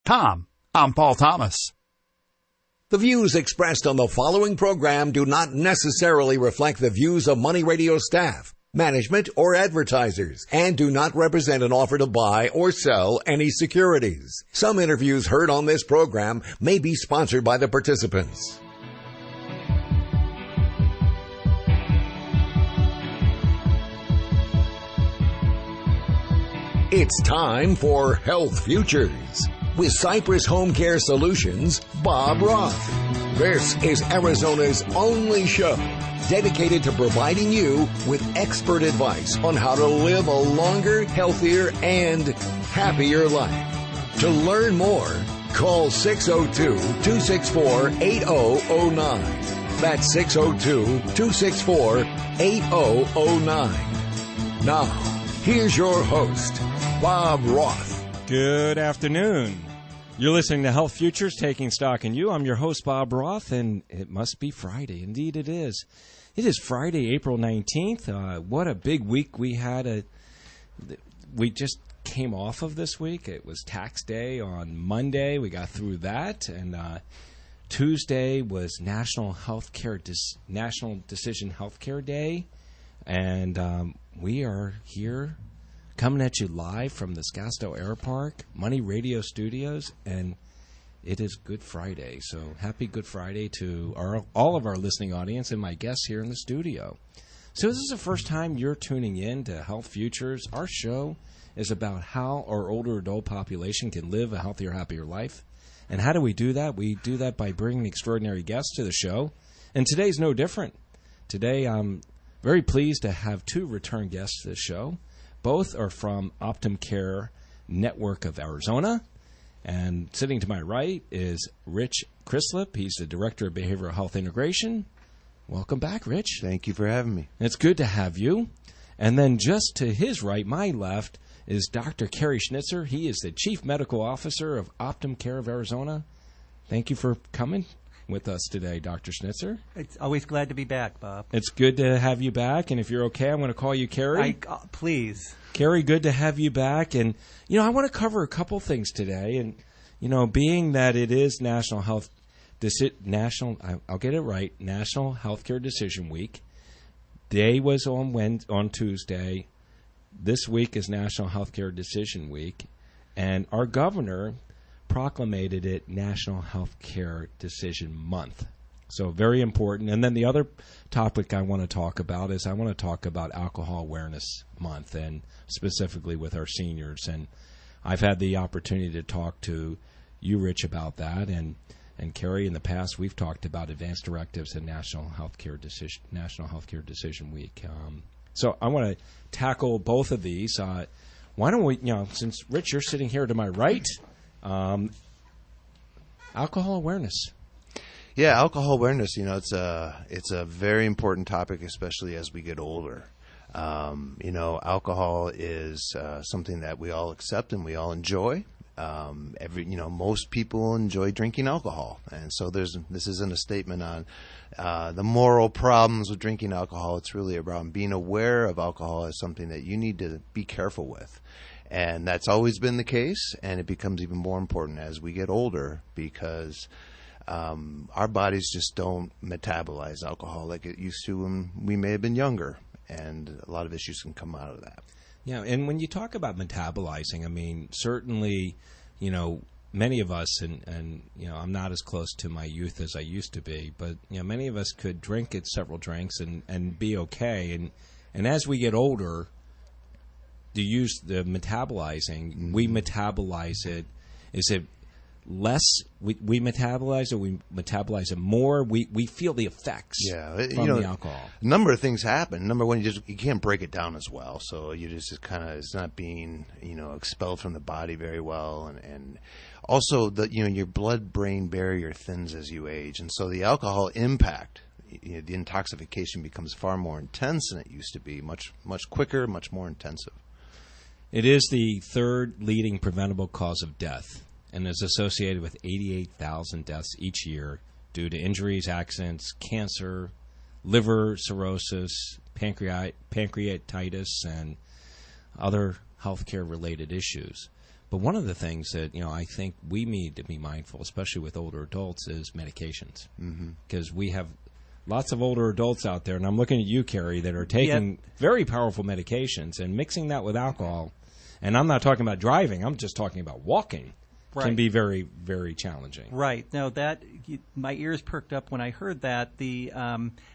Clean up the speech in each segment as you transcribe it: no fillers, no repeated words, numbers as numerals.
Tom, I'm Paul Thomas. The views expressed on the following program do not necessarily reflect the views of Money Radio staff, management, or advertisers, and do not represent an offer to buy or sell any securities. Some interviews heard on this program may be sponsored by the participants. It's time for Health Futures with Cypress HomeCare Solutions, Bob Roth. This is Arizona's only show dedicated to providing you with expert advice on how to live a longer, healthier, and happier life. To learn more, call 602-264-8009. That's 602-264-8009. Now, here's your host, Bob Roth. Good afternoon. You're listening to Health Futures, Taking Stock in You. I'm your host, Bob Roth, and it must be Friday. Indeed, it is. It is Friday, April 19th. What a big week we had. We just came off of this week. It was tax day on Monday. We got through that. And Tuesday was National Decision Healthcare Day. And we are here coming at you live from the Scottsdale Air Park, Money Radio Studios, and it is Good Friday. So happy Good Friday to all of our listening audience and my guests here in the studio. So this is the first time you're tuning in to Health Futures. Our show is about how our older adult population can live a healthier, happier life. And how do we do that? We do that by bringing extraordinary guests to the show. And today's no different. Today I'm very pleased to have two return guests to the show. Both are from HomeCare Network of Arizona. And sitting to my right is Rich Crislip. He's the Director of Behavioral Health Integration. Welcome back, Rich. Thank you for having me. It's good to have you. And then just to his right, my left, is Dr. Cary Schnitzer. He is the Chief Medical Officer of HomeCare of Arizona. Thank you for coming with us today, Dr. Schnitzer. It's always glad to be back, Bob. It's good to have you back, and if you're okay, I'm going to call you Cary. Please. Cary, good to have you back, and, I want to cover a couple things today, and, being that it is National Healthcare Decision Week. Day was on Tuesday. This week is National Healthcare Decision Week, and our governor proclamated it National Healthcare Decision Month. So very important. And then the other topic I want to talk about is Alcohol Awareness Month, and specifically with our seniors. And I've had the opportunity to talk to you, Rich, about that. And Cary, in the past, we've talked about advanced directives and National Healthcare Decision Week. So I want to tackle both of these. Why don't we, since, Rich, you're sitting here to my right, alcohol awareness. Yeah, alcohol awareness, it's a very important topic, especially as we get older. Alcohol is something that we all accept and we all enjoy. Most people enjoy drinking alcohol. And so this isn't a statement on the moral problems with drinking alcohol. It's really about being aware of alcohol as something that you need to be careful with. And that's always been the case, and it becomes even more important as we get older because our bodies just don't metabolize alcohol like it used to when we may have been younger, and a lot of issues can come out of that. Yeah, and when you talk about metabolizing, certainly, many of us, and I'm not as close to my youth as I used to be, but, many of us could drink several drinks and be okay. And as we get older, to use the metabolizing, we metabolize it. Is it less we metabolize it? We metabolize it more? We feel the effects from the alcohol. A number of things happen. Number one, you can't break it down as well. So you just it's not being expelled from the body very well, and also your blood-brain barrier thins as you age, and so the alcohol impact. The intoxication becomes far more intense than it used to be. Much quicker, much more intensive. It is the third leading preventable cause of death and is associated with 88,000 deaths each year due to injuries, accidents, cancer, liver cirrhosis, pancreatitis, and other healthcare-related issues. But one of the things that, I think we need to be mindful, especially with older adults, is medications. Because we have lots of older adults out there, and I'm looking at you, Cary, that are taking very powerful medications and mixing that with alcohol. And I'm not talking about driving. I'm just talking about walking. Can be very, very challenging. Right. No, my ears perked up when I heard that.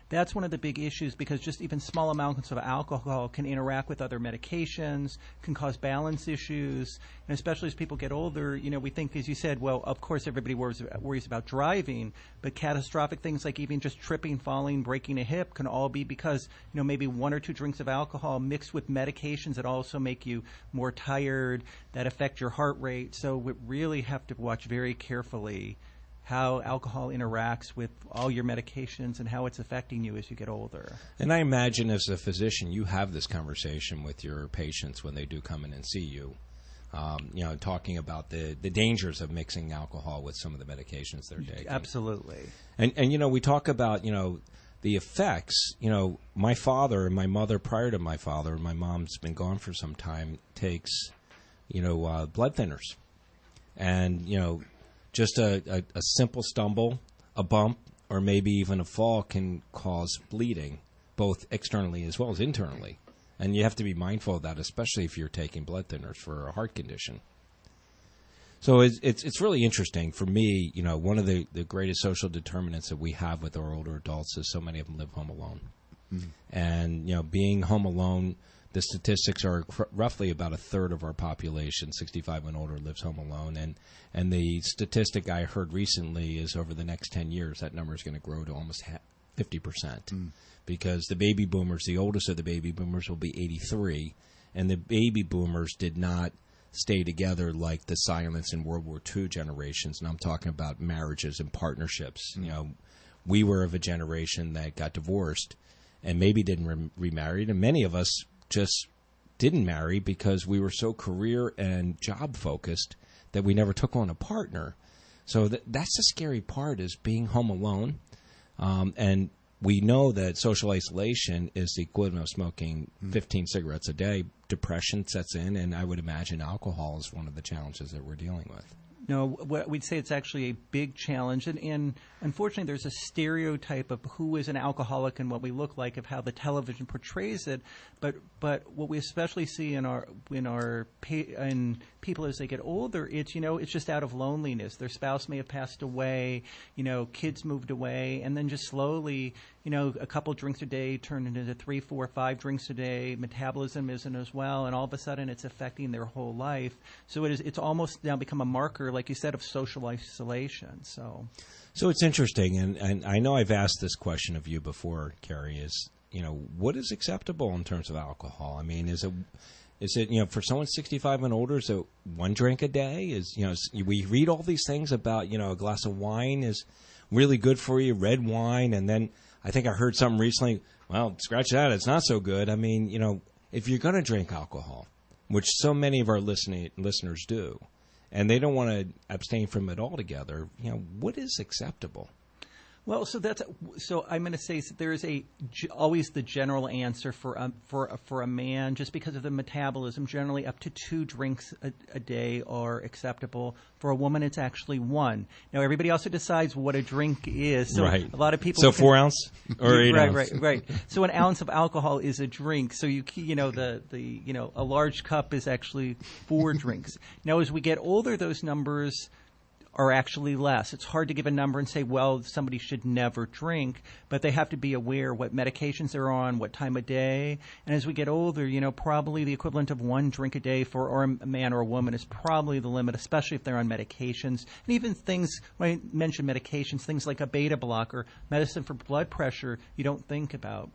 That's one of the big issues, because just even small amounts of alcohol can interact with other medications, can cause balance issues, and especially as people get older, we think, as you said, well, of course everybody worries about driving, but catastrophic things like even just tripping, falling, breaking a hip can all be because, maybe 1 or 2 drinks of alcohol mixed with medications that also make you more tired, that affect your heart rate. So we really have to watch very carefully how alcohol interacts with all your medications and how it's affecting you as you get older. And I imagine as a physician, you have this conversation with your patients when they do come in and see you, talking about the dangers of mixing alcohol with some of the medications they're taking. Absolutely. And we talk about, the effects. My father and my mother, prior to my father, my mom's been gone for some time, takes, blood thinners. And, just a simple stumble, a bump, or maybe even a fall can cause bleeding, both externally as well as internally. And you have to be mindful of that, especially if you're taking blood thinners for a heart condition. So it's really interesting. For me, one of the greatest social determinants that we have with our older adults is so many of them live home alone. And, being home alone, the statistics are roughly about a third of our population, 65 and older, lives home alone. And the statistic I heard recently is over the next 10 years, that number is going to grow to almost 50%. Because the baby boomers, the oldest of the baby boomers, will be 83. And the baby boomers did not stay together like the silence in World War II generations. And I'm talking about marriages and partnerships. We were of a generation that got divorced and maybe didn't remarried. And many of us just didn't marry because we were so career and job focused that we never took on a partner. So that's the scary part, is being home alone. And we know that social isolation is the equivalent of smoking 15 cigarettes a day. Depression sets in, and I would imagine alcohol is one of the challenges that we're dealing with. No, we'd say it's actually a big challenge, and unfortunately there's a stereotype of who is an alcoholic and what we look like, of how the television portrays it. But what we especially see in people as they get older, it's just out of loneliness. Their spouse may have passed away, kids moved away, and then just slowly, a couple drinks a day turned into 3, 4, 5 drinks a day. Metabolism isn't as well, and all of a sudden it's affecting their whole life. So it's almost now become a marker, like you said, of social isolation. So it's interesting, and I know I've asked this question of you before, Cary, is, what is acceptable in terms of alcohol? I mean, is it for someone 65 and older, is it 1 drink a day? We read all these things about, a glass of wine is really good for you, red wine, and then I think I heard something recently, well, scratch that, it's not so good. I mean, if you're going to drink alcohol, which so many of our listeners do, and they don't want to abstain from it altogether, what is acceptable? Well, so I'm going to say there is always the general answer for a man, just because of the metabolism. Generally, up to 2 drinks a day are acceptable. For a woman, it's actually 1. Now, everybody also decides what a drink is. So right. A lot of people. So 4 ounce or 8 ounce. Right. So an ounce of alcohol is a drink. So a large cup is actually 4 drinks. Now, as we get older, those numbers are actually less. It's hard to give a number and say, well, somebody should never drink, but they have to be aware what medications they're on, what time of day. And as we get older, probably the equivalent of 1 drink a day for a man or a woman is probably the limit, especially if they're on medications. And even things, when I mention medications, things like a beta blocker, medicine for blood pressure, you don't think about,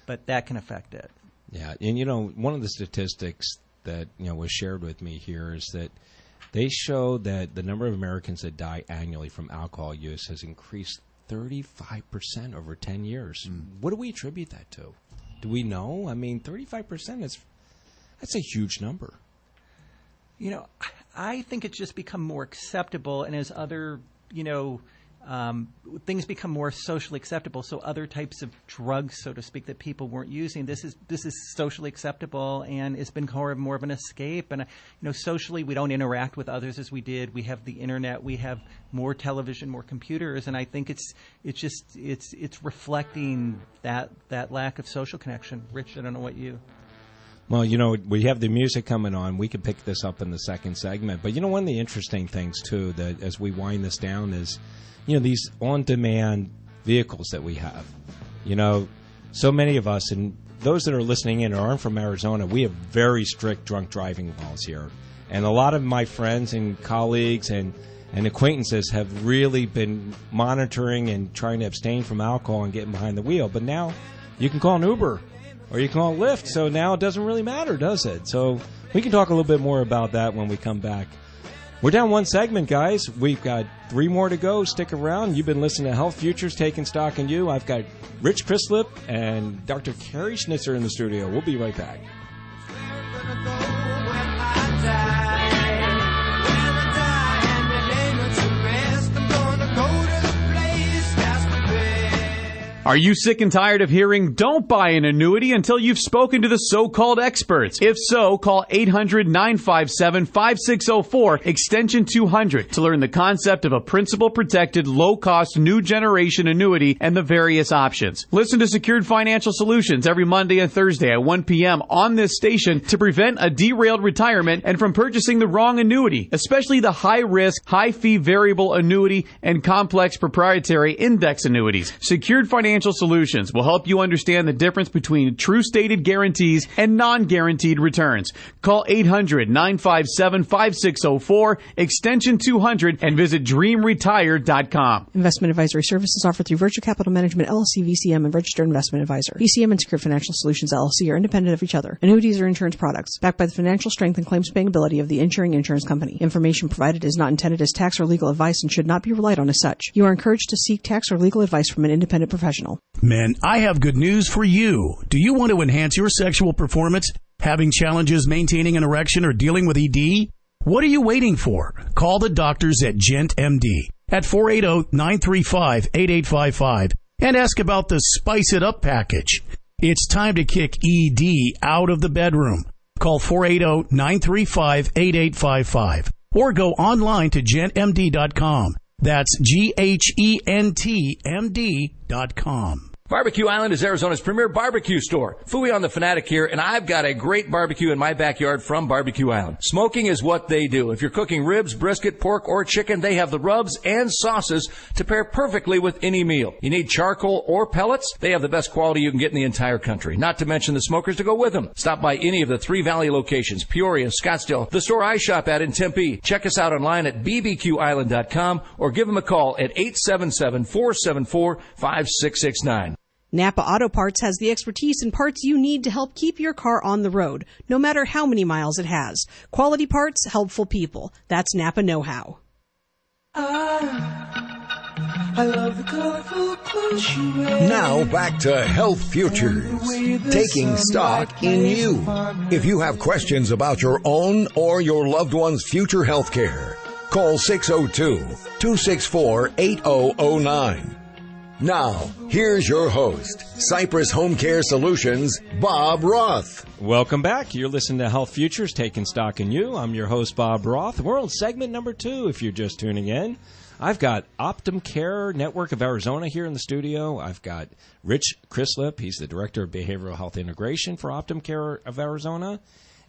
but that can affect it. Yeah, and one of the statistics that was shared with me here is that they show that the number of Americans that die annually from alcohol use has increased 35% over 10 years. What do we attribute that to? Do we know? I mean, 35%, that's a huge number. I think it's just become more acceptable, and as other, things become more socially acceptable. So other types of drugs, so to speak, that people weren't using, this is socially acceptable, and it's been more of an escape. And socially, we don't interact with others as we did. We have the internet, we have more television, more computers, and I think it's reflecting that lack of social connection. Rich, I don't know what you. Well, we have the music coming on. We could pick this up in the second segment. But, one of the interesting things, too, that as we wind this down is, these on-demand vehicles that we have. So many of us, and those that are listening in aren't from Arizona, we have very strict drunk driving laws here. And a lot of my friends and colleagues and acquaintances have really been monitoring and trying to abstain from alcohol and getting behind the wheel. But now you can call an Uber. Or you can call Lyft, so now it doesn't really matter, does it? So we can talk a little bit more about that when we come back. We're down one segment, guys. We've got 3 more to go. Stick around. You've been listening to Health Futures, Taking Stock in You. I've got Rich Crislip and Dr. Cary Schnitzer in the studio. We'll be right back. Are you sick and tired of hearing, don't buy an annuity until you've spoken to the so-called experts? If so, call 800-957-5604, extension 200, to learn the concept of a principal-protected, low-cost, new generation annuity and the various options. Listen to Secured Financial Solutions every Monday and Thursday at 1 p.m. on this station to prevent a derailed retirement and from purchasing the wrong annuity, especially the high-risk, high-fee variable annuity and complex proprietary index annuities. Secured Financial Solutions will help you understand the difference between true stated guarantees and non-guaranteed returns. Call 800-957-5604, extension 200, and visit dreamretire.com. Investment advisory services offered through Virtue Capital Management, LLC, VCM, and Registered Investment Advisor. VCM and Secured Financial Solutions, LLC are independent of each other. Annuities are insurance products, backed by the financial strength and claims-paying ability of the insuring insurance company. Information provided is not intended as tax or legal advice and should not be relied on as such. You are encouraged to seek tax or legal advice from an independent professional. Men, I have good news for you. Do you want to enhance your sexual performance, having challenges maintaining an erection or dealing with ED? What are you waiting for? Call the doctors at Gent MD at 480-935-8855 and ask about the Spice It Up package. It's time to kick ED out of the bedroom. Call 480-935-8855 or go online to gentmd.com. That's GHENTMD.com. Barbecue Island is Arizona's premier barbecue store. Fooey on the Fanatic here, and I've got a great barbecue in my backyard from Barbecue Island. Smoking is what they do. If you're cooking ribs, brisket, pork, or chicken, they have the rubs and sauces to pair perfectly with any meal. You need charcoal or pellets? They have the best quality you can get in the entire country. Not to mention the smokers to go with them. Stop by any of the 3 Valley locations, Peoria, Scottsdale, the store I shop at in Tempe. Check us out online at bbqisland.com or give them a call at 877-474-5669. Napa Auto Parts has the expertise and parts you need to help keep your car on the road, no matter how many miles it has. Quality parts, helpful people. That's Napa know-how. I love the colorful clothes you wear. Now back to Health Futures, taking stock in you. If you have questions about your own or your loved one's future health care, call 602-264-8009. Now, here's your host, Cypress HomeCare Solutions, Bob Roth. Welcome back. You're listening to Health Futures, Taking Stock in You. I'm your host, Bob Roth. We're on segment number 2, if you're just tuning in. I've got HomeCare Network of Arizona here in the studio. I've got Rich Crislip. He's the Director of Behavioral Health Integration for HomeCare of Arizona.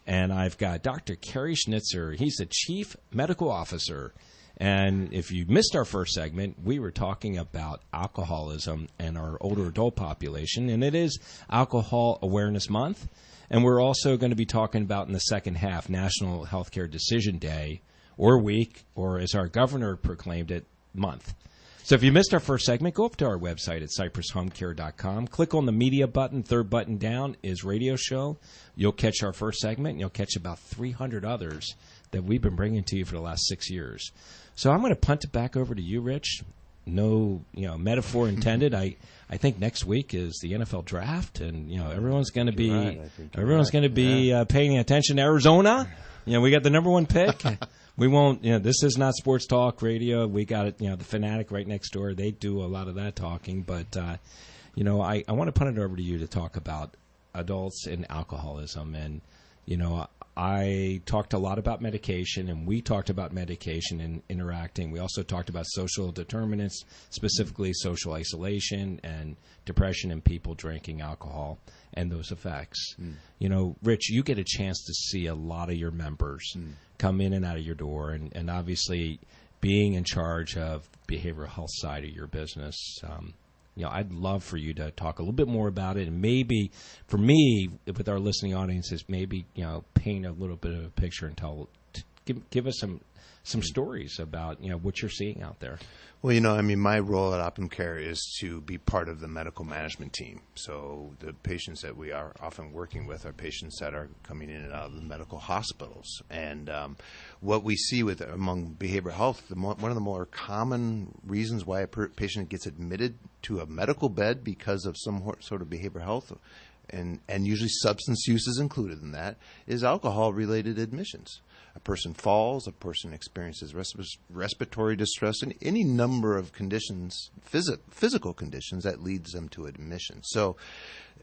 And I've got Dr. Cary Schnitzer. He's the Chief Medical Officer. And if you missed our first segment, we were talking about alcoholism and our older adult population, and it is Alcohol Awareness Month. And we're also going to be talking about in the second half National Healthcare Decision Day or week, or as our governor proclaimed it, month. So if you missed our first segment, go up to our website at cypresshomecare.com. Click on the media button. Third button down is radio show. You'll catch our first segment, and you'll catch about 300 others that we've been bringing to you for the last 6 years. So I'm going to punt it back over to you, Rich. No, metaphor intended. I think next week is the NFL draft, and everyone's going to be paying attention to Arizona. We got the number 1 pick. We won't, this is not sports talk radio. We got it, the Fanatic right next door. They do a lot of that talking. But, I want to put it over to you to talk about adults and alcoholism. And, I talked a lot about medication, and we talked about medication and interacting. We also talked about social determinants, specifically social isolation and depression in people drinking alcohol and those effects. Rich, you get a chance to see a lot of your members come in and out of your door, and obviously being in charge of behavioral health side of your business. I'd love for you to talk a little bit more about it, and maybe for me, with our listening audiences, maybe paint a little bit of a picture and give us some stories about what you're seeing out there. Well, my role at HomeCare is to be part of the medical management team. So the patients that we are often working with are patients that are coming in and out of the medical hospitals. And what we see among behavioral health, one of the more common reasons why a patient gets admitted to a medical bed because of some sort of behavioral health, and usually substance use is included in that, is alcohol-related admissions. A person falls, a person experiences respiratory distress, and any number of conditions, physical conditions that leads them to admission. So,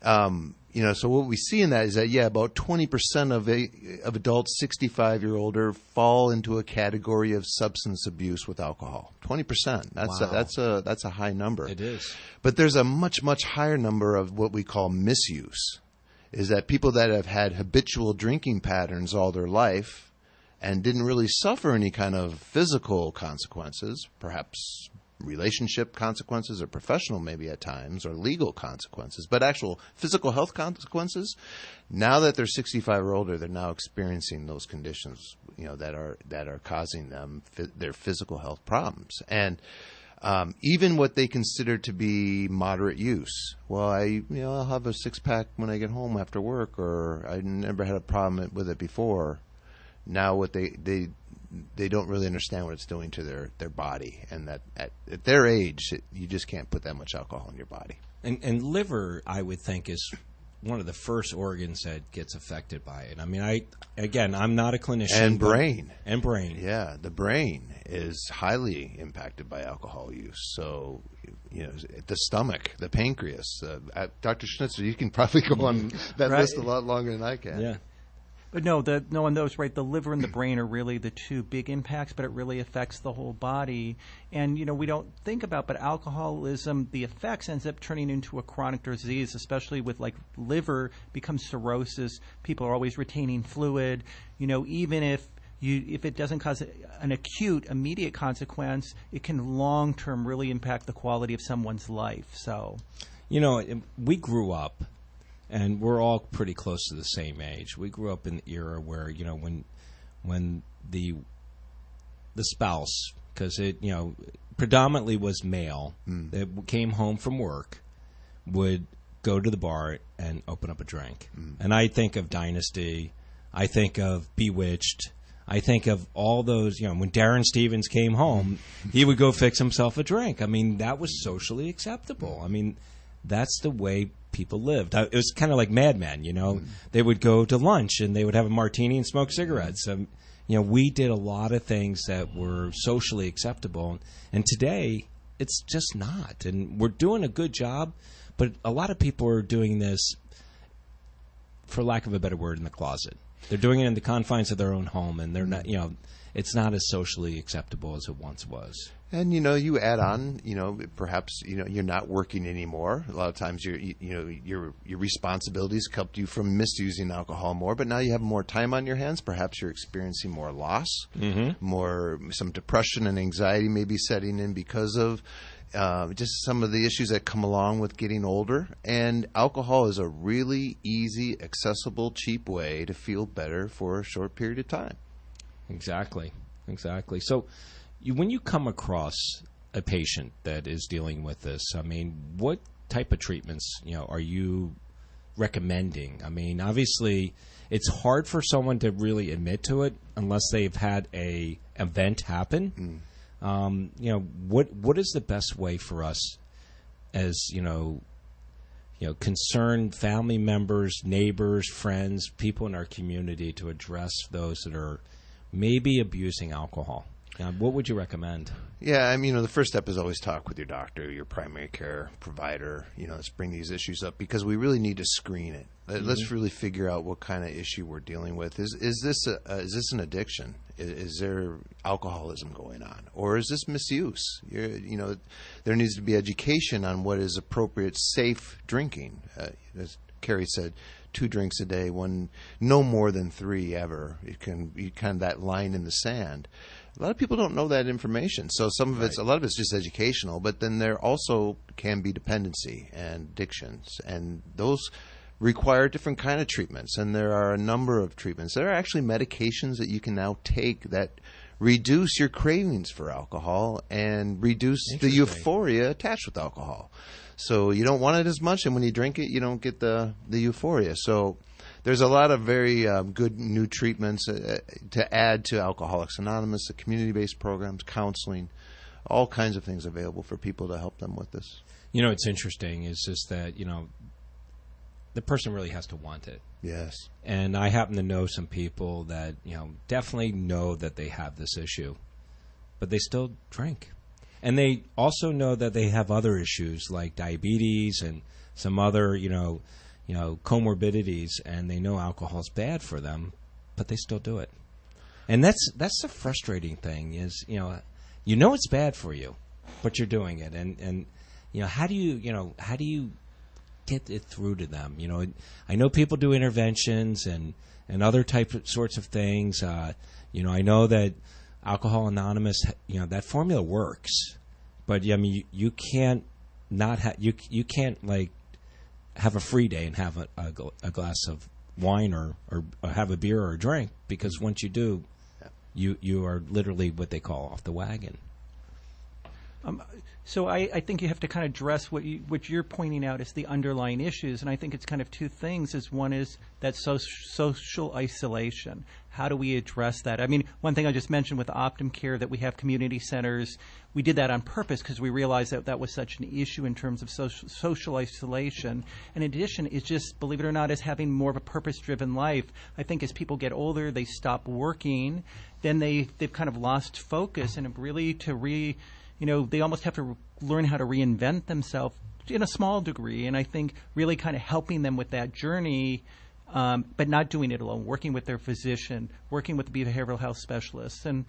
so what we see in that is that, about 20% of adults 65 year older fall into a category of substance abuse with alcohol. 20%. That's a high number. It is. But there's a much, much higher number of what we call misuse. Is that people that have had habitual drinking patterns all their life and didn't really suffer any kind of physical consequences, perhaps relationship consequences or professional maybe at times, or legal consequences, but actual physical health consequences. Now that they're 65 or older, they're now experiencing those conditions, that are causing them their physical health problems. And even what they consider to be moderate use. Well, I'll have a 6-pack when I get home after work, or I never had a problem with it before. Now what they don't really understand what it's doing to their body, and that at their age, you just can't put that much alcohol in your body. And liver, I would think, is one of the first organs that gets affected by it. I mean, I'm not a clinician. And brain. Yeah, the brain is highly impacted by alcohol use. So, the stomach, the pancreas. Dr. Schnitzer, you can probably go on that list a lot longer than I can. Yeah. But no, on those, right, the liver and the brain are really the two big impacts, but it really affects the whole body. And, we don't think about, but alcoholism, the effects ends up turning into a chronic disease, especially with liver becomes cirrhosis. People are always retaining fluid. Even if it doesn't cause an acute, immediate consequence, it can long-term really impact the quality of someone's life. So, we grew up. And we're all pretty close to the same age. We grew up in the era where, when the spouse, because it, predominantly was male, that came home from work, would go to the bar and open up a drink. And I think of Dynasty. I think of Bewitched. I think of all those, when Darren Stevens came home, he would go fix himself a drink. I mean, that was socially acceptable. I mean, that's the way people lived. It was kind of like Mad Men, They would go to lunch and they would have a martini and smoke cigarettes. We did a lot of things that were socially acceptable. And today, it's just not. And we're doing a good job, but a lot of people are doing this, for lack of a better word, in the closet. They're doing it in the confines of their own home, and they're not, it's not as socially acceptable as it once was. And you add on, perhaps you're not working anymore. A lot of times your responsibilities kept you from misusing alcohol more, but now you have more time on your hands. Perhaps you're experiencing more loss, some depression and anxiety may be setting in because of just some of the issues that come along with getting older. And alcohol is a really easy, accessible, cheap way to feel better for a short period of time. Exactly. So, when you come across a patient that is dealing with this, I mean, what type of treatments, are you recommending? I mean, obviously, it's hard for someone to really admit to it unless they've had a event happen. What is the best way for us as, concerned family members, neighbors, friends, people in our community to address those that are maybe abusing alcohol. Now, what would you recommend? Yeah, I mean, the first step is always talk with your doctor, your primary care provider. Let's bring these issues up because we really need to screen it. Let's really figure out what kind of issue we're dealing with. Is this an addiction? Is there alcoholism going on, or is this misuse? There needs to be education on what is appropriate, safe drinking. As Cary said, 2 drinks a day, no more than 3 ever. It can be kind of that line in the sand. A lot of people don't know that information, so a lot of it's just educational. But then there also can be dependency and addictions, and those require different kind of treatments. And there are a number of treatments. There are actually medications that you can now take that reduce your cravings for alcohol and reduce the euphoria attached with alcohol. So you don't want it as much, and when you drink it, you don't get the euphoria. So there's a lot of very good new treatments to add to Alcoholics Anonymous, the community-based programs, counseling, all kinds of things available for people to help them with this. It's interesting is just that, the person really has to want it. Yes. And I happen to know some people that, definitely know that they have this issue, but they still drink. And they also know that they have other issues like diabetes and some other, comorbidities, and they know alcohol's bad for them, but they still do it. And that's the frustrating thing is, it's bad for you, but you're doing it. And how do you get it through to them? I know people do interventions and other sorts of things. I know that Alcohol Anonymous, that formula works, but you can't you can't like have a free day and have a glass of wine or have a beer or a drink, because once you do, you are literally what they call off the wagon. So I think you have to kind of address what you're pointing out as the underlying issues, and I think it's kind of two things. One is that social isolation. How do we address that? I mean, one thing I just mentioned with HomeCare, that we have community centers. We did that on purpose because we realized that was such an issue in terms of social isolation. And in addition, it's just, believe it or not, is having more of a purpose-driven life. I think as people get older, they stop working, then they've kind of lost focus, and really they almost have to learn how to reinvent themselves in a small degree. And I think really kind of helping them with that journey, but not doing it alone, working with their physician, working with the behavioral health specialists, and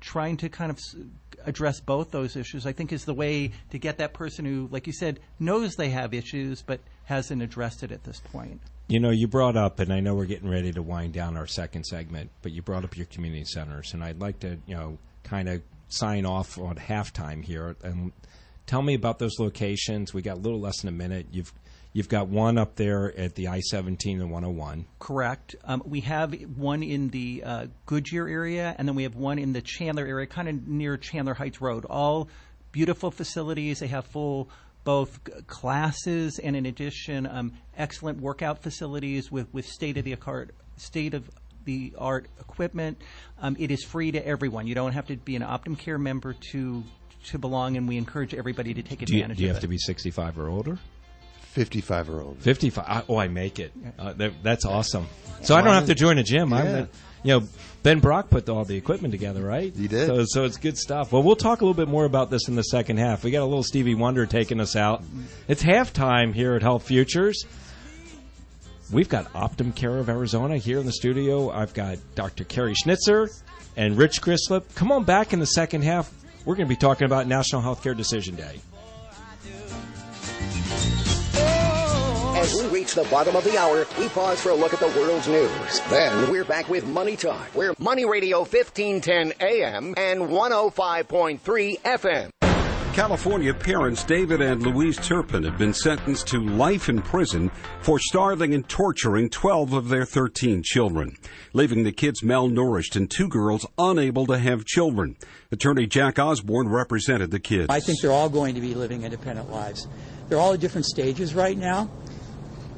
trying to kind of address both those issues, I think, is the way to get that person who, like you said, knows they have issues but hasn't addressed it at this point. You brought up, and I know we're getting ready to wind down our second segment, but you brought up your community centers, and I'd like to, kind of sign off on halftime here and tell me about those locations. We got a little less than a minute. You've got one up there at the I-17 and 101. Correct. We have one in the Goodyear area, and then we have one in the Chandler area, kind of near Chandler Heights Road. All beautiful facilities. They have full both classes and, in addition, excellent workout facilities with state-of-the-art equipment. It is free to everyone. You don't have to be an HomeCare member to belong, and we encourage everybody to take advantage of it. Do you have to be 65 or older? 55 or older. 55. I make it. That's awesome. So I don't have to join a gym. Yeah. Ben Brock put all the equipment together, right? He did. So it's good stuff. Well, we'll talk a little bit more about this in the second half. We got a little Stevie Wonder taking us out. It's halftime here at Health Futures. We've got HomeCare of Arizona here in the studio. I've got Dr. Cary Schnitzer and Rich Crislip. Come on back in the second half. We're going to be talking about National Healthcare Decision Day. As we reach the bottom of the hour, we pause for a look at the world's news. Then we're back with Money Talk. We're Money Radio 1510 AM and 105.3 FM. California parents David and Louise Turpin have been sentenced to life in prison for starving and torturing 12 of their 13 children, leaving the kids malnourished and 2 girls unable to have children. Attorney Jack Osborne represented the kids. I think they're all going to be living independent lives. They're all at different stages right now.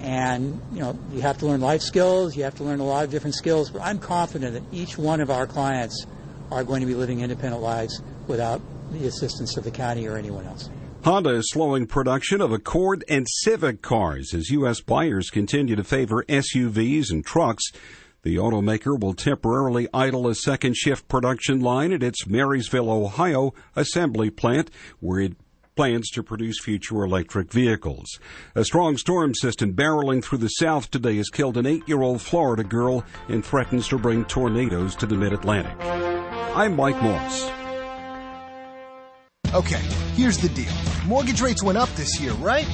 And, you have to learn life skills. You have to learn a lot of different skills. But I'm confident that each one of our clients are going to be living independent lives without the assistance of the county or anyone else. Honda is slowing production of Accord and Civic cars as U.S. buyers continue to favor SUVs and trucks. The automaker will temporarily idle a second-shift production line at its Marysville, Ohio assembly plant, where it plans to produce future electric vehicles. A strong storm system barreling through the south today has killed an 8-year-old Florida girl and threatens to bring tornadoes to the mid-Atlantic. I'm Mike Moss. Okay, here's the deal. Mortgage rates went up this year, right?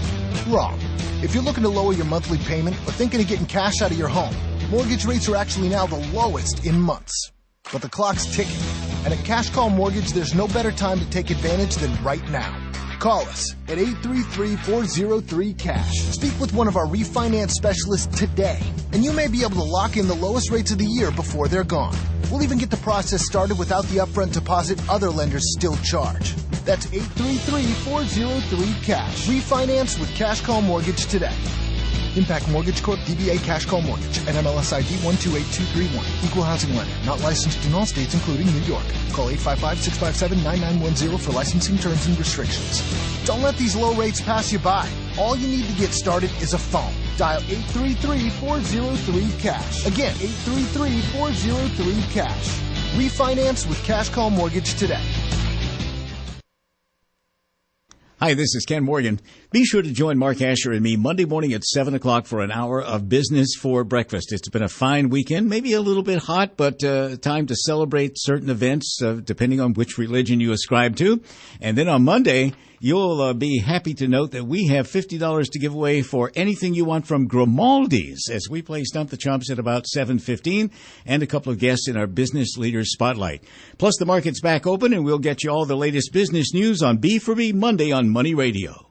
Wrong. If you're looking to lower your monthly payment or thinking of getting cash out of your home, mortgage rates are actually now the lowest in months. But the clock's ticking. And at Cash Call Mortgage, there's no better time to take advantage than right now. Call us at 833-403-CASH. Speak with one of our refinance specialists today, and you may be able to lock in the lowest rates of the year before they're gone. We'll even get the process started without the upfront deposit other lenders still charge. That's 833-403-CASH. Refinance with Cash Call Mortgage today. Impact Mortgage Corp. DBA Cash Call Mortgage. NMLS ID 128231. Equal housing lender. Not licensed in all states, including New York. Call 855-657-9910 for licensing terms and restrictions. Don't let these low rates pass you by. All you need to get started is a phone. Dial 833-403-CASH. Again, 833-403-CASH. Refinance with Cash Call Mortgage today. Hi, this is Ken Morgan. Be sure to join Mark Asher and me Monday morning at 7 o'clock for an hour of business for breakfast. It's been a fine weekend, maybe a little bit hot, but time to celebrate certain events, depending on which religion you ascribe to. And then on Monday, you'll be happy to note that we have $50 to give away for anything you want from Grimaldi's as we play Stump the Chumps at about 7:15 and a couple of guests in our Business Leaders Spotlight. Plus, the market's back open, and we'll get you all the latest business news on B for B Monday on Money Radio.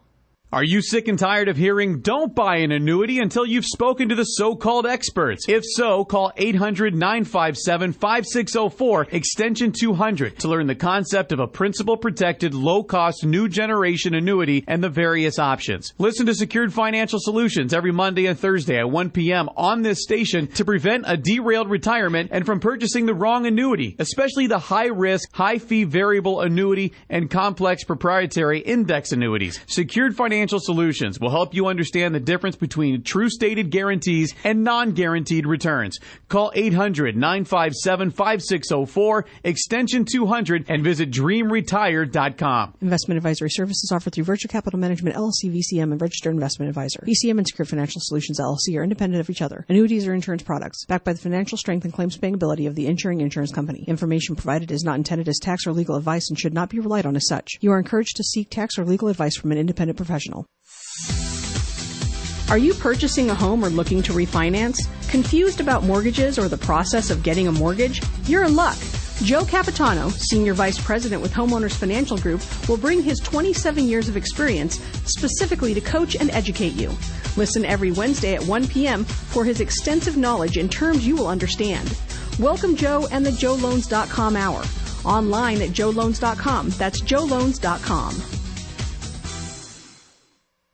Are you sick and tired of hearing, don't buy an annuity until you've spoken to the so-called experts? If so, call 800-957-5604, extension 200, to learn the concept of a principal-protected, low-cost, new generation annuity and the various options. Listen to Secured Financial Solutions every Monday and Thursday at 1 p.m. on this station to prevent a derailed retirement and from purchasing the wrong annuity, especially the high-risk, high-fee variable annuity and complex proprietary index annuities. Secured Financial Solutions will help you understand the difference between true stated guarantees and non-guaranteed returns. Call 800-957-5604, extension 200, and visit dreamretire.com. Investment advisory services offered through Virtual Capital Management, LLC, VCM, and Registered Investment Advisor. VCM and Secured Financial Solutions, LLC are independent of each other. Annuities are insurance products backed by the financial strength and claims-paying ability of the insuring insurance company. Information provided is not intended as tax or legal advice and should not be relied on as such. You are encouraged to seek tax or legal advice from an independent professional. Are you purchasing a home or looking to refinance? Confused about mortgages or the process of getting a mortgage? You're in luck. Joe Capitano, Senior Vice President with Homeowners Financial Group, will bring his 27 years of experience specifically to coach and educate you. Listen every Wednesday at 1 p.m. for his extensive knowledge in terms you will understand. Welcome Joe and the JoeLoans.com Hour. Online at JoeLoans.com. That's JoeLoans.com.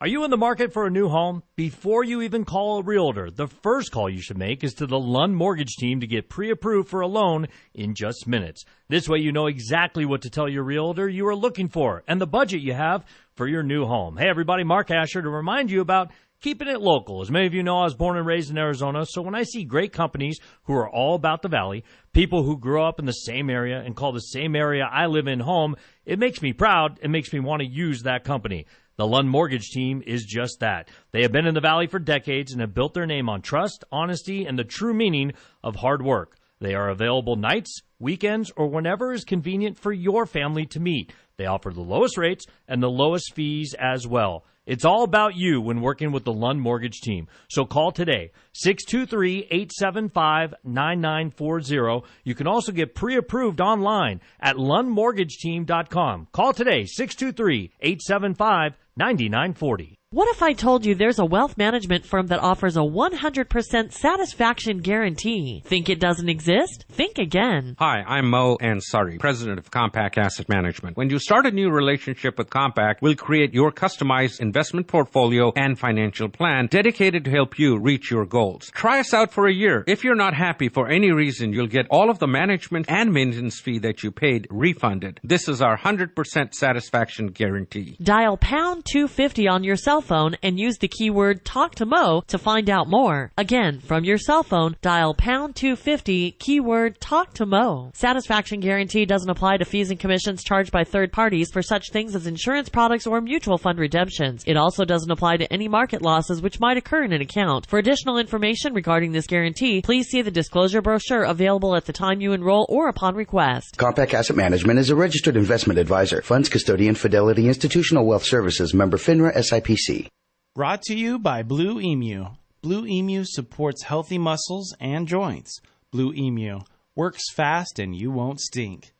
Are you in the market for a new home? Before you even call a realtor, the first call you should make is to the Lund Mortgage Team to get pre-approved for a loan in just minutes. This way you know exactly what to tell your realtor you are looking for and the budget you have for your new home. Hey everybody, Mark Asher to remind you about keeping it local. As many of you know, I was born and raised in Arizona, so when I see great companies who are all about the Valley, people who grew up in the same area and call the same area I live in home, it makes me proud and makes me want to use that company. The Lund Mortgage Team is just that. They have been in the Valley for decades and have built their name on trust, honesty, and the true meaning of hard work. They are available nights, weekends, or whenever is convenient for your family to meet. They offer the lowest rates and the lowest fees as well. It's all about you when working with the Lund Mortgage Team. So call today, 623-875-9940. You can also get pre-approved online at lundmortgageteam.com. Call today, 623-875-9940. What if I told you there's a wealth management firm that offers a 100% satisfaction guarantee? Think it doesn't exist? Think again. Hi, I'm Mo Ansari, president of Compact Asset Management. When you start a new relationship with Compact, we'll create your customized investment portfolio and financial plan dedicated to help you reach your goals. Try us out for a year. If you're not happy for any reason, you'll get all of the management and maintenance fee that you paid refunded. This is our 100% satisfaction guarantee. Dial pound 250 on your cell phone and use the keyword Talk to Mo to find out more. Again, from your cell phone, dial pound 250, keyword Talk to Mo. Satisfaction guarantee doesn't apply to fees and commissions charged by third parties for such things as insurance products or mutual fund redemptions. It also doesn't apply to any market losses which might occur in an account. For additional information regarding this guarantee, please see the disclosure brochure available at the time you enroll or upon request. Compact Asset Management is a registered investment advisor. Funds custodian, Fidelity Institutional Wealth Services, member FINRA SIPC. Brought to you by Blue Emu. Blue Emu supports healthy muscles and joints. Blue Emu works fast and you won't stink.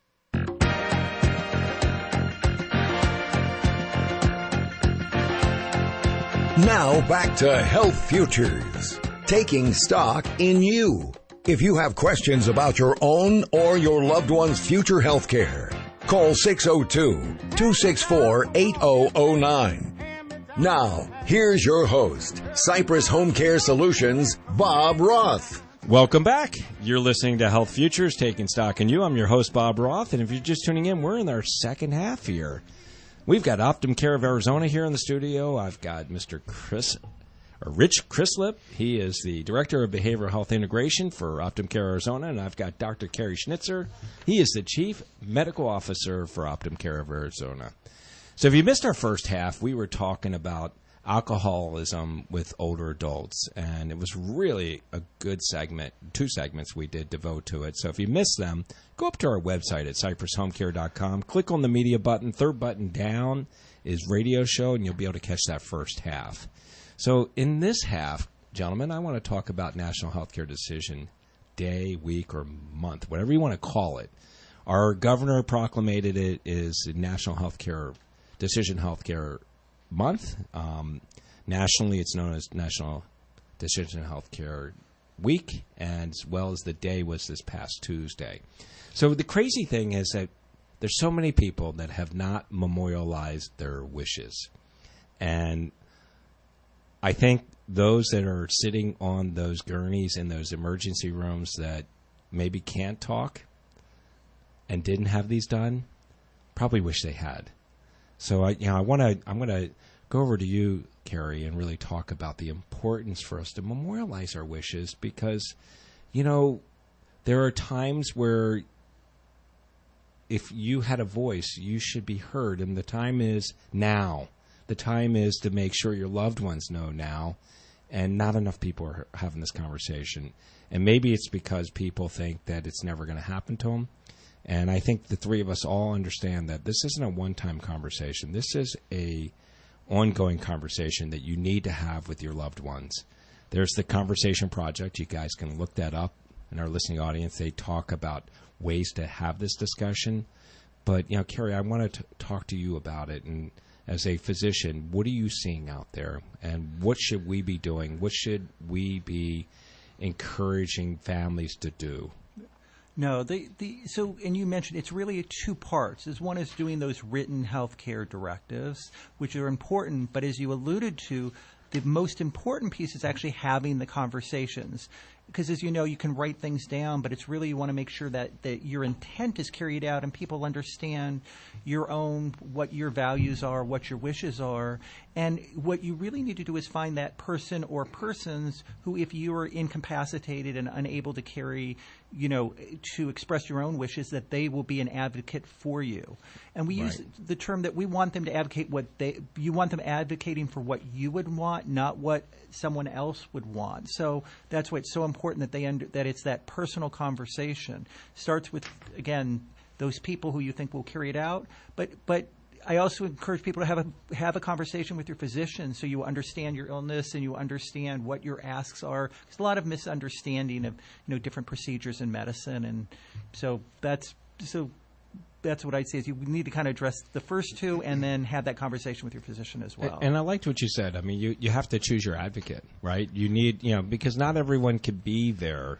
Now back to Health Futures, taking stock in you. If you have questions about your own or your loved one's future health care, call 602-264-8009. Now, here's your host, Cypress Home Care Solutions, Bob Roth. Welcome back. You're listening to Health Futures, Taking Stock in You. I'm your host, Bob Roth, and if you're just tuning in, we're in our second half here. We've got HomeCare of Arizona here in the studio. I've got Mr. Rich Crislip. He is the Director of Behavioral Health Integration for HomeCare Arizona, and I've got Dr. Cary Schnitzer. He is the Chief Medical Officer for HomeCare of Arizona. So if you missed our first half, we were talking about alcoholism with older adults, and it was really a good segment. 2 segments we did devote to it. So if you missed them, go up to our website at cypresshomecare.com, click on the media button. Third button down is radio show, and you'll be able to catch that first half. So in this half, gentlemen, I want to talk about National Healthcare Decision Day, week, or month, whatever you want to call it. Our governor proclamated it is National Decision Healthcare Month. Nationally, it's known as National Decision Healthcare Week, and as well as the day was this past Tuesday. So the crazy thing is that there's so many people that have not memorialized their wishes. And I think those that are sitting on those gurneys in those emergency rooms that maybe can't talk and didn't have these done probably wish they had. So I'm going to go over to you, Cary, and really talk about the importance for us to memorialize our wishes because, there are times where if you had a voice, you should be heard, and the time is now. The time is to make sure your loved ones know now, and not enough people are having this conversation. And maybe it's because people think that it's never going to happen to them. And I think the three of us all understand that this isn't a one-time conversation. This is a ongoing conversation that you need to have with your loved ones. There's the Conversation Project. You guys can look that up in our listening audience. They talk about ways to have this discussion. But, Cary, I want to talk to you about it. And as a physician, what are you seeing out there? And what should we be doing? What should we be encouraging families to do? No, and you mentioned it's really 2 parts. One is doing those written healthcare directives, which are important, but as you alluded to, the most important piece is actually having the conversations. Because as you know, you can write things down, but it's really you want to make sure that your intent is carried out and people understand what your values are, what your wishes are. And what you really need to do is find that person or persons who, if you are incapacitated and unable to carry, to express your own wishes, that they will be an advocate for you. And we use the term that we want them to advocate you want them advocating for what you would want, not what someone else would want. So that's why it's so important that that it's that personal conversation. Starts with, again, those people who you think will carry it out, but I also encourage people to have a conversation with your physician so you understand your illness and you understand what your asks are. There's a lot of misunderstanding of different procedures in medicine, and so that's what I'd say is you need to kind of address the first 2 and then have that conversation with your physician as well. And I liked what you said. I mean, you have to choose your advocate, right? You need because not everyone could be there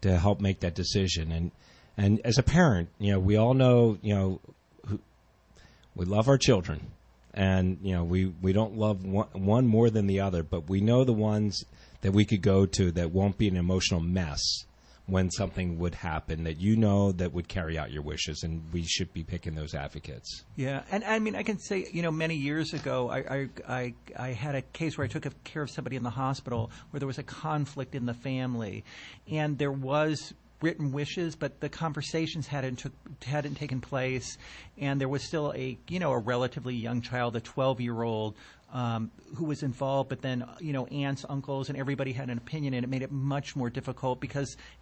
to help make that decision. And as a parent, we all know we love our children, and we don't love one more than the other, but we know the ones that we could go to that won't be an emotional mess when something would happen that you know that would carry out your wishes, and we should be picking those advocates. Yeah, and I mean, I can say, many years ago, I had a case where I took care of somebody in the hospital where there was a conflict in the family, and there was written wishes, but the conversations hadn't taken place, and there was still a relatively young child, a 12-year-old, who was involved, but then, aunts, uncles, and everybody had an opinion, and it made it much more difficult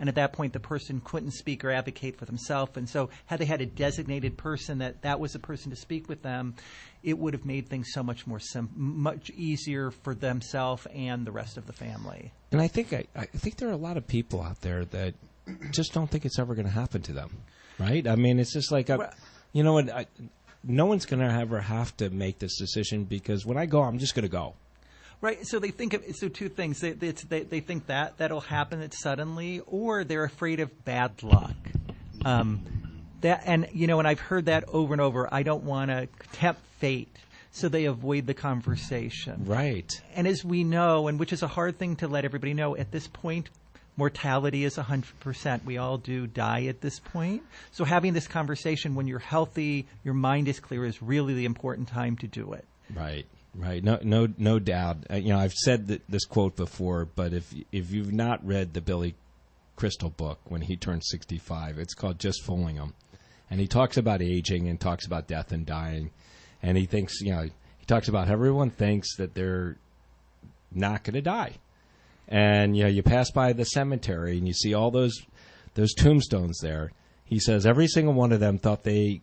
and at that point the person couldn't speak or advocate for themselves, and so had they had a designated person that was the person to speak with them, it would have made things so much more much easier for themselves and the rest of the family. And I think there are a lot of people out there that just don't think it's ever going to happen to them, right? I mean, it's just like, you know what, no one's going to ever have to make this decision because when I go, I'm just going to go. Right. So they think two things. They think that'll happen suddenly, or they're afraid of bad luck. And I've heard that over and over. I don't want to tempt fate. So they avoid the conversation. Right. And as we know, and which is a hard thing to let everybody know, at this point, mortality is 100%. We all do die at this point. So having this conversation when you're healthy, your mind is clear, is really the important time to do it. Right. No doubt. I've said this quote before, but if you've not read the Billy Crystal book when he turned 65, it's called Just Fooling Him. And he talks about aging and talks about death and dying. And he thinks, he talks about how everyone thinks that they're not going to die. And you pass by the cemetery and you see all those tombstones there. He says every single one of them thought they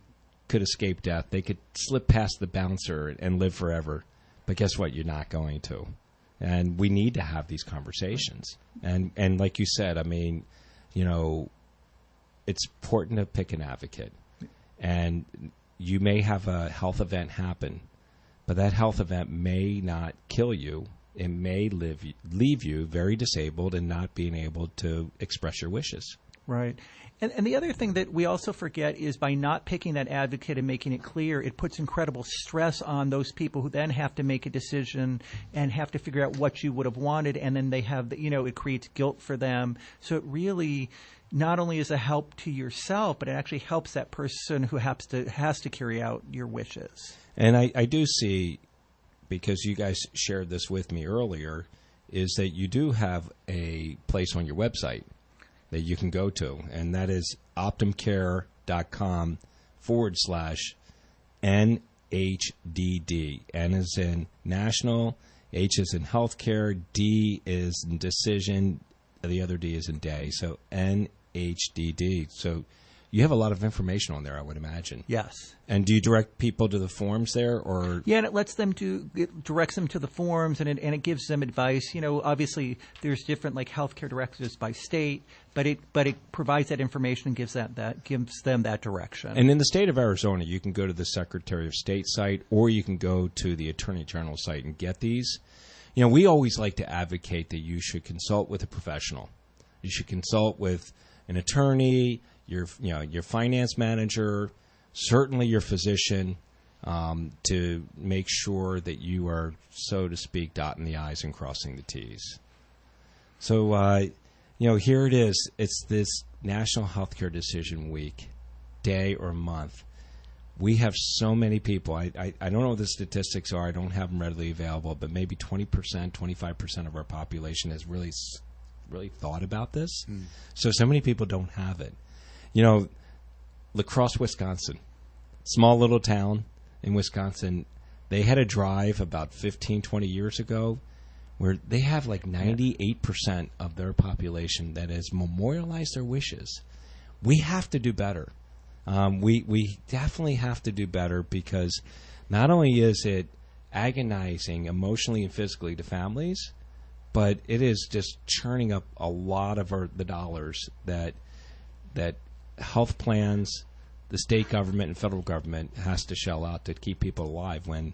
could escape death. They could slip past the bouncer and live forever. But guess what? You're not going to. And we need to have these conversations. And like you said, I mean, it's important to pick an advocate. And you may have a health event happen, but that health event may not kill you. It may leave you very disabled and not being able to express your wishes. Right. And the other thing that we also forget is by not picking that advocate and making it clear, it puts incredible stress on those people who then have to make a decision and have to figure out what you would have wanted. And then they have, it creates guilt for them. So it really not only is a help to yourself, but it actually helps that person who has to carry out your wishes. And I do see, because you guys shared this with me earlier, is that you do have a place on your website that you can go to, and that is optumcare.com/NHDD. N is in national, H is in healthcare, D is in decision, the other D is in day. So NHDD. So you have a lot of information on there, I would imagine. Yes. And do you direct people to the forums there, or? Yeah, and it directs them to the forums, and it gives them advice. Obviously there's different healthcare directives by state, but it provides that information and gives them that direction. And in the state of Arizona, you can go to the Secretary of State site, or you can go to the Attorney General site and get these. We always like to advocate that you should consult with a professional. You should consult with an attorney, your finance manager, certainly your physician, to make sure that you are, so to speak, dotting the I's and crossing the T's. So, here it is. It's this National Healthcare Decision Week, day or month. We have so many people. I don't know what the statistics are. I don't have them readily available, but maybe 20%, 25% of our population has really thought about this. So many people don't have it. La Crosse, Wisconsin, small little town in Wisconsin, they had a drive about 15, 20 years ago where they have 98% of their population that has memorialized their wishes. We have to do better. We definitely have to do better, because not only is it agonizing emotionally and physically to families, but it is just churning up a lot of the dollars that health plans, the state government and federal government has to shell out to keep people alive, when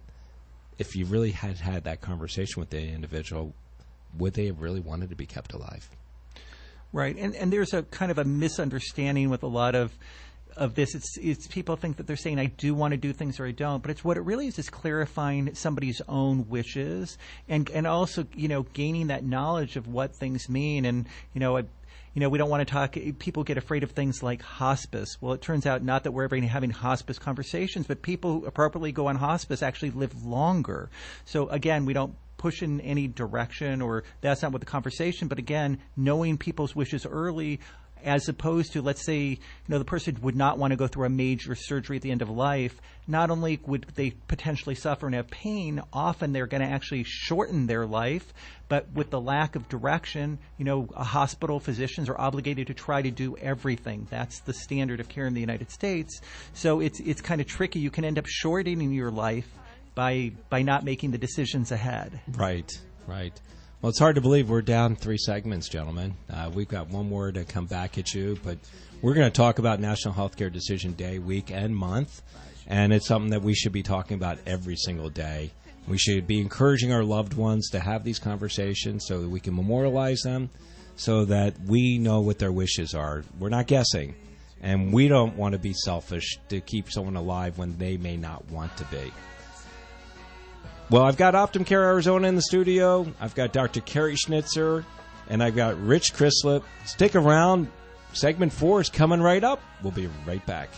if you really had that conversation with the individual, would they have really wanted to be kept alive? Right. And there's a kind of a misunderstanding with a lot of this. It's people think that they're saying, I do want to do things or I don't, but it's what it really is clarifying somebody's own wishes and also, gaining that knowledge of what things mean. And, we don't want to talk. People get afraid of things like hospice. Well, it turns out not that we're ever having hospice conversations, but people who appropriately go on hospice actually live longer. So again, we don't push in any direction, or that's not what the conversation. But again, knowing people's wishes early, as opposed to, let's say, the person would not want to go through a major surgery at the end of life. Not only would they potentially suffer and have pain, often they're going to actually shorten their life. But with the lack of direction, a hospital, physicians are obligated to try to do everything. That's the standard of care in the United States. So it's kind of tricky. You can end up shortening your life by not making the decisions ahead. Right. Well, it's hard to believe we're down 3 segments, gentlemen. We've got one more to come back at you, but we're going to talk about National Healthcare Decision Day, week, and month, and it's something that we should be talking about every single day. We should be encouraging our loved ones to have these conversations so that we can memorialize them, so that we know what their wishes are. We're not guessing, and we don't want to be selfish to keep someone alive when they may not want to be. Well, I've got OptumCare Arizona in the studio. I've got Dr. Cary Schnitzer, and I've got Rich Crislip. Stick around. Segment 4 is coming right up. We'll be right back.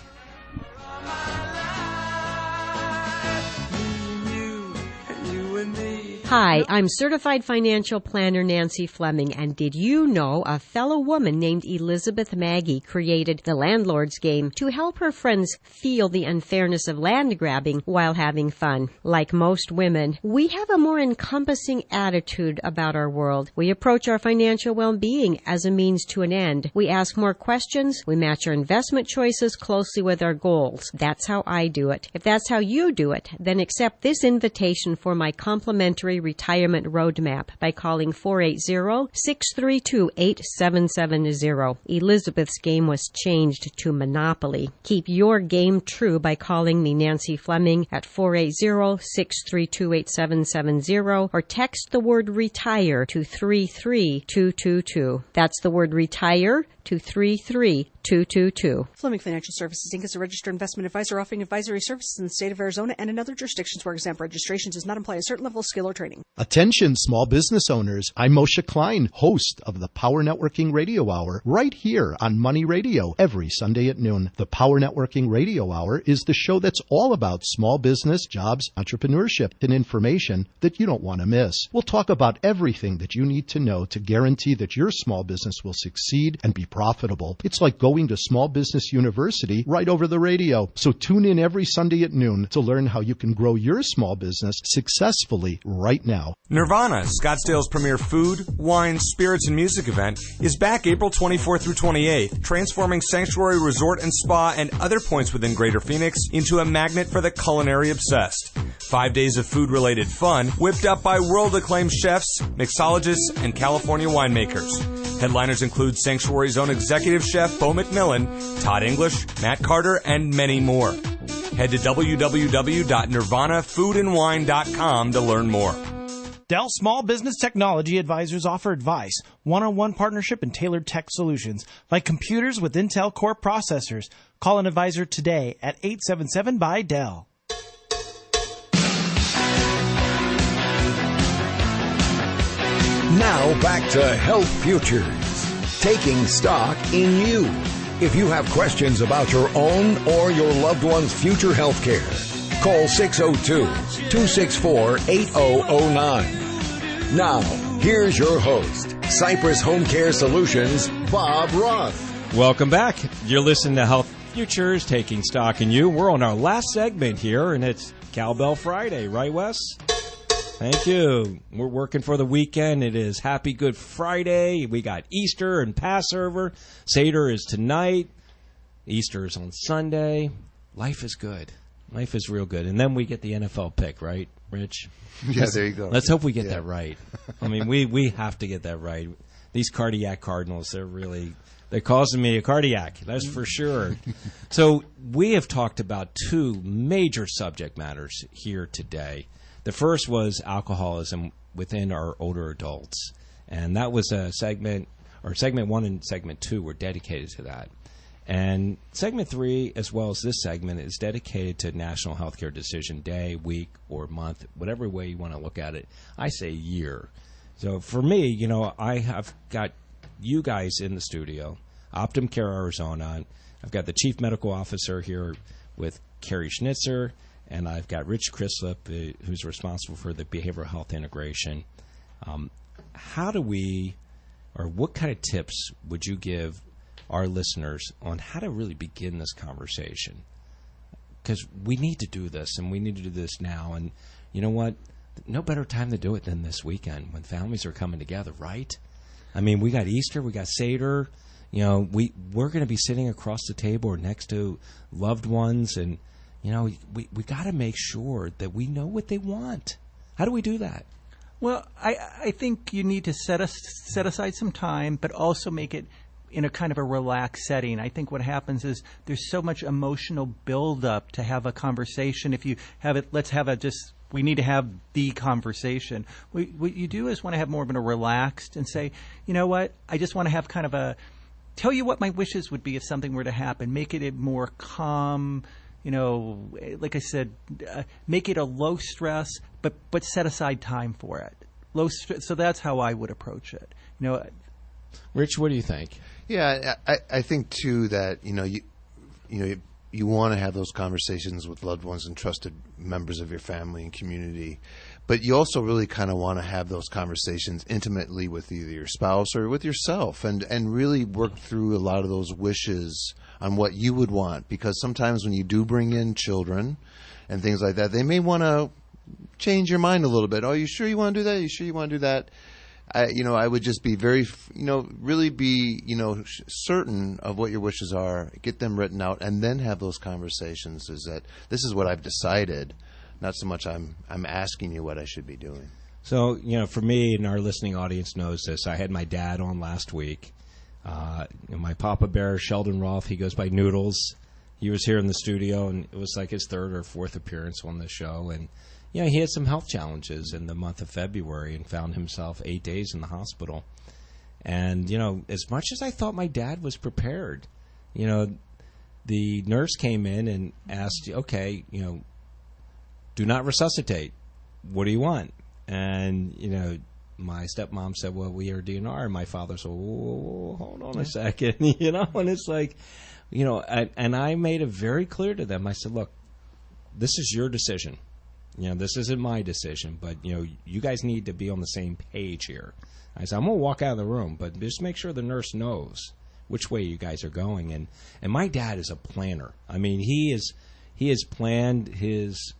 Hi, I'm certified financial planner Nancy Fleming, and did you know a fellow woman named Elizabeth Maggie created the Landlord's Game to help her friends feel the unfairness of land grabbing while having fun? Like most women, we have a more encompassing attitude about our world. We approach our financial well-being as a means to an end. We ask more questions. We match our investment choices closely with our goals. That's how I do it. If that's how you do it, then accept this invitation for my complimentary retirement roadmap by calling 480-632-8770. Elizabeth's game was changed to Monopoly. Keep your game true by calling me, Nancy Fleming, at 480-632-8770 or text the word RETIRE to 33222. That's the word RETIRE to 33222. Fleming Financial Services, Inc. is a registered investment advisor offering advisory services in the state of Arizona and in other jurisdictions where exempt registration does not imply a certain level of skill or training. Attention small business owners, I'm Moshe Klein, host of the Power Networking Radio Hour, right here on Money Radio every Sunday at noon. The Power Networking Radio Hour is the show that's all about small business, jobs, entrepreneurship, and information that you don't want to miss. We'll talk about everything that you need to know to guarantee that your small business will succeed and be profitable. It's like going to Small Business University right over the radio. So tune in every Sunday at noon to learn how you can grow your small business successfully right now. Nirvana, Scottsdale's premier food, wine, spirits, and music event, is back April 24th through 28th, transforming Sanctuary Resort and Spa and other points within Greater Phoenix into a magnet for the culinary obsessed. 5 days of food-related fun, whipped up by world-acclaimed chefs, mixologists, and California winemakers. Headliners include Sanctuary's own executive chef Bo McMillan, Todd English, Matt Carter, and many more. Head to www.nirvanafoodandwine.com to learn more. Dell Small Business Technology Advisors offer advice, one-on-one partnership, and tailored tech solutions, like computers with Intel Core processors. Call an advisor today at 877-BY-DELL. Now back to Health Futures, taking stock in you. If you have questions about your own or your loved one's future health care, call 602-264-8009. Now, here's your host, Cypress Home Care Solutions, Bob Roth. Welcome back. You're listening to Health Futures, taking stock in you. We're on our last segment here, and it's Cowbell Friday, right, Wes? Thank you. We're working for the weekend. It is Happy Good Friday. We got Easter and Passover. Seder is tonight. Easter is on Sunday. Life is good. Life is real good. And then we get the NFL pick, right, Rich? Yeah, there you go. Let's hope we get that right. I mean, we have to get that right. These cardiac Cardinals, they're causing me a cardiac, that's for sure. So we have talked about 2 major subject matters here today. The first was alcoholism within our older adults. And that was a segment 1 and segment 2 were dedicated to that. And segment 3, as well as this segment, is dedicated to National Healthcare Decision Day, week, or month, whatever way you want to look at it. I say year. So for me, I have got you guys in the studio, OptumCare Arizona. I've got the Chief Medical Officer here with Cary Schnitzer, and I've got Rich Crislip, who's responsible for the behavioral health integration. How do we, or what kind of tips would you give our listeners on how to really begin this conversation? Because we need to do this, and we need to do this now. And you know what? No better time to do it than this weekend when families are coming together, right? I mean, we got Easter, we got Seder. You know, we're going to be sitting across the table or next to loved ones, and you know, we got to make sure that we know what they want. How do we do that? Well, I think you need to set aside some time, but also make it in a kind of a relaxed setting. I think what happens is there's so much emotional buildup to have a conversation. If you have it, we need to have the conversation. What you do is want to have more of a relaxed and say, you know what, I just want to have kind of tell you what my wishes would be if something were to happen. Make it a more calm, you know, like I said, make it a low stress, but set aside time for it. So that's how I would approach it. You know, Rich, what do you think? Yeah, I think too that you want to have those conversations with loved ones and trusted members of your family and community, but you also really kind of want to have those conversations intimately with either your spouse or with yourself, and really work through a lot of those wishes on what you would want, because sometimes when you do bring in children and things like that, they may want to change your mind a little bit. Oh, you sure you want to do that? You sure you want to do that? I would just be very, really be, certain of what your wishes are, get them written out, and then have those conversations. Is that this is what I've decided, not so much I'm asking you what I should be doing. So, for me, and our listening audience knows this, I had my dad on last week. My Papa Bear, Sheldon Roth, he goes by Noodles. He was here in the studio, and it was like his third or fourth appearance on the show, and he had some health challenges in the month of February and found himself 8 days in the hospital. And, as much as I thought my dad was prepared, the nurse came in and asked, okay, do not resuscitate. What do you want? And, my stepmom said, well, we are DNR. And my father said, whoa, hold on a second, and it's like, and I made it very clear to them. I said, look, this is your decision. This isn't my decision, but, you guys need to be on the same page here. I said, I'm going to walk out of the room, but just make sure the nurse knows which way you guys are going. And my dad is a planner. I mean, he has planned his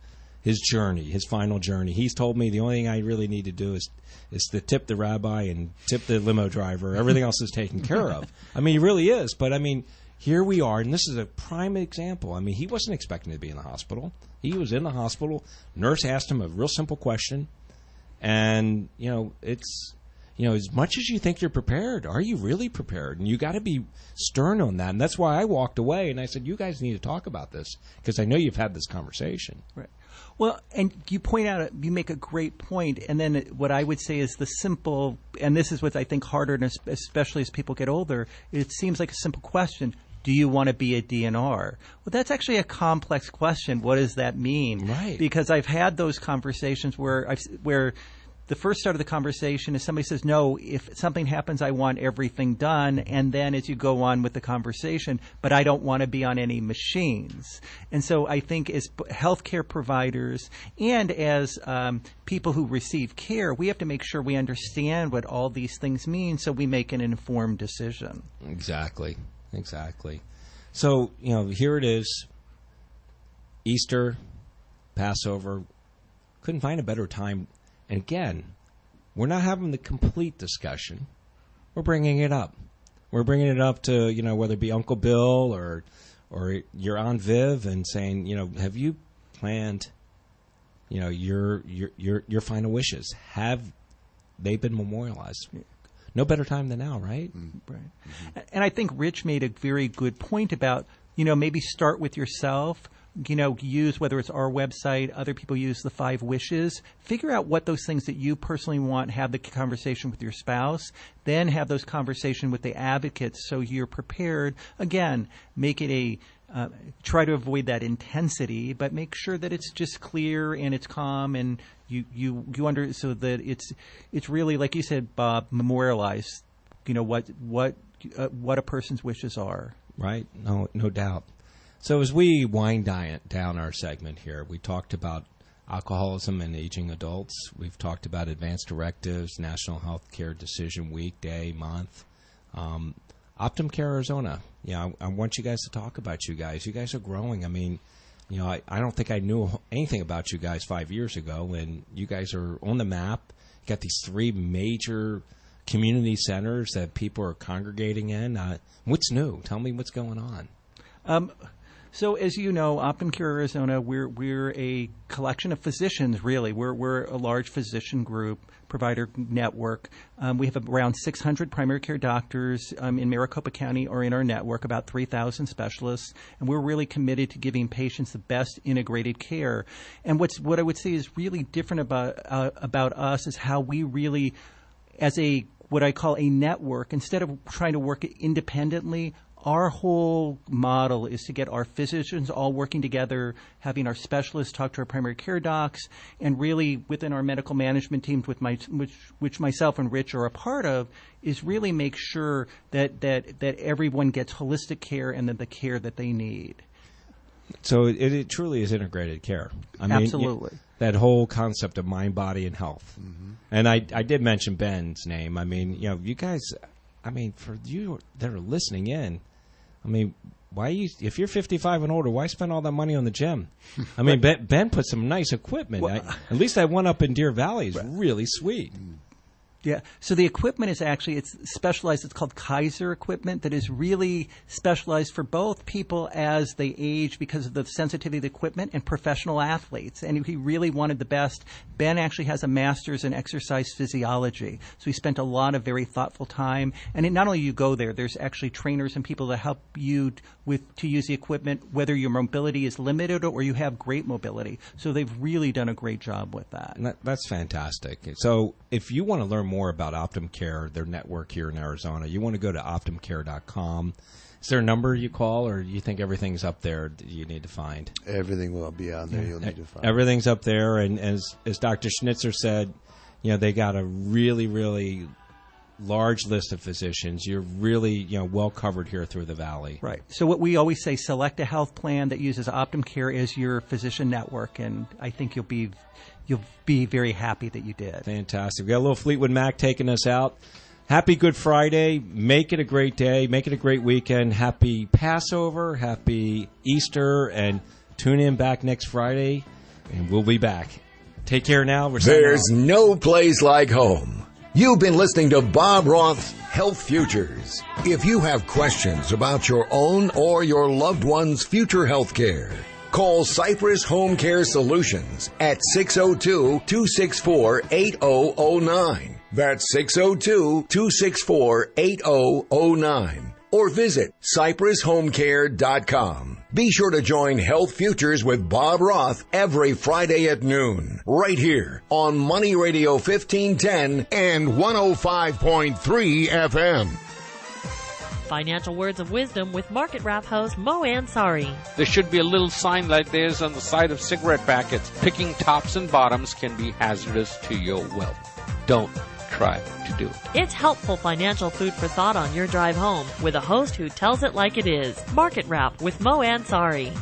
journey, his final journey. He's told me the only thing I really need to do is to tip the rabbi and tip the limo driver. Everything else is taken care of. I mean, he really is. But, I mean, here we are, and this is a prime example. I mean, he wasn't expecting to be in the hospital. He was in the hospital. Nurse asked him a real simple question. And, it's, as much as you think you're prepared, are you really prepared? And you got to be stern on that. And that's why I walked away, and I said, you guys need to talk about this, because I know you've had this conversation. Right. Well, and you point out, you make a great point, and then what I would say is the simple, and this is what I think harder, and especially as people get older, it seems like a simple question. Do you want to be a DNR? Well, that's actually a complex question. What does that mean? Right. Because I've had those conversations where the first start of the conversation is somebody says, no, if something happens, I want everything done. And then as you go on with the conversation, but I don't want to be on any machines. And so I think as healthcare providers and as people who receive care, we have to make sure we understand what all these things mean so we make an informed decision. Exactly. So, here it is, Easter, Passover. Couldn't find a better time. And again, we're not having the complete discussion. We're bringing it up. We're bringing it up to, whether it be Uncle Bill or your Aunt Viv, and saying, have you planned, your final wishes? Have they been memorialized? No better time than now, right? Right. And I think Rich made a very good point about, maybe start with yourself. Use, whether it's our website, other people use the 5 wishes. Figure out what those things that you personally want, have the conversation with your spouse, then have those conversations with the advocates so you're prepared. Again, make it try to avoid that intensity, but make sure that it's just clear and it's calm and you so that it's really, like you said, Bob, memorialized. what a person's wishes are. Right. No doubt. So as we wind down our segment here, we talked about alcoholism in aging adults. We've talked about advanced directives, National Healthcare Decision Week, day, month. OptumCare Arizona. I want you guys to talk about you guys. You guys are growing. I mean, I don't think I knew anything about you guys 5 years ago, and you guys are on the map. You got these 3 major community centers that people are congregating in. What's new? Tell me what's going on. So as you know, OptumCare Arizona, we're a collection of physicians, really. We're a large physician group, provider network. We have around 600 primary care doctors in Maricopa County or in our network, about 3,000 specialists, and we're really committed to giving patients the best integrated care. And what I would say is really different about us is how we really, as what I call a network, instead of trying to work independently, our whole model is to get our physicians all working together, having our specialists talk to our primary care docs, and really within our medical management teams, which myself and Rich are a part of, is really make sure that everyone gets holistic care and the care that they need. So it truly is integrated care. I mean, absolutely. That whole concept of mind, body, and health. Mm-hmm. And I did mention Ben's name. I mean, you guys, for you that are listening in, if you're 55 and older, why spend all that money on the gym? I mean, Ben put some nice equipment. At least that one up in Deer Valley is really sweet. Yeah. So the equipment is it's specialized. It's called Kaiser equipment that is really specialized for both people as they age because of the sensitivity of the equipment and professional athletes. And he really wanted the best. Ben actually has a master's in exercise physiology. So he spent a lot of very thoughtful time. And not only you go there, there's actually trainers and people that help you to use the equipment, whether your mobility is limited or you have great mobility. So they've really done a great job with that. That's fantastic. So if you want to learn more about OptumCare, their network here in Arizona, you want to go to OptumCare.com. Is there a number you call, or you think everything's up there that you need to find? Everything will be on there. You'll need to find. Everything's up there, and as Dr. Schnitzer said, they got a really, really large list of physicians. You're really, well covered here through the valley. Right. So what we always say, select a health plan that uses OptumCare as your physician network, and I think you'll be very happy that you did. Fantastic. We got a little Fleetwood Mac taking us out. Happy Good Friday. Make it a great day. Make it a great weekend. Happy Passover. Happy Easter. And tune in back next Friday, and we'll be back. Take care now. There's no place like home. You've been listening to Bob Roth's Health Futures. If you have questions about your own or your loved one's future health care, call Cypress Home Care Solutions at 602-264-8009. That's 602-264-8009. Or visit CypressHomeCare.com. Be sure to join Health Futures with Bob Roth every Friday at noon, right here on Money Radio 1510 and 105.3 FM. Financial words of wisdom with Market Wrap host Mo Ansari. There should be a little sign like this on the side of cigarette packets. Picking tops and bottoms can be hazardous to your wealth. Don't try to do it. It's helpful financial food for thought on your drive home with a host who tells it like it is. Market Wrap with Mo Ansari.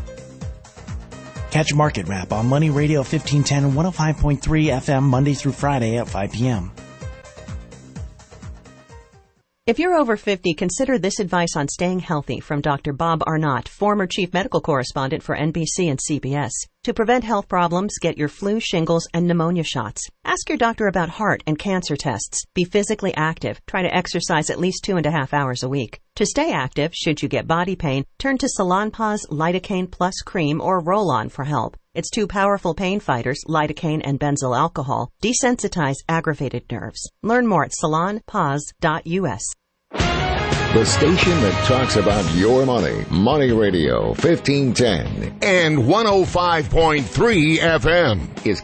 Catch Market Wrap on Money Radio 1510 and 105.3 FM Monday through Friday at 5 p.m. If you're over 50, consider this advice on staying healthy from Dr. Bob Arnott, former chief medical correspondent for NBC and CBS. To prevent health problems, get your flu, shingles, and pneumonia shots. Ask your doctor about heart and cancer tests. Be physically active. Try to exercise at least 2.5 hours a week. To stay active, should you get body pain, turn to Salonpas Lidocaine Plus Cream or Roll-On for help. Its 2 powerful pain fighters, lidocaine and benzyl alcohol, desensitize aggravated nerves. Learn more at salonpas.us. The station that talks about your money. Money Radio 1510 and 105.3 FM is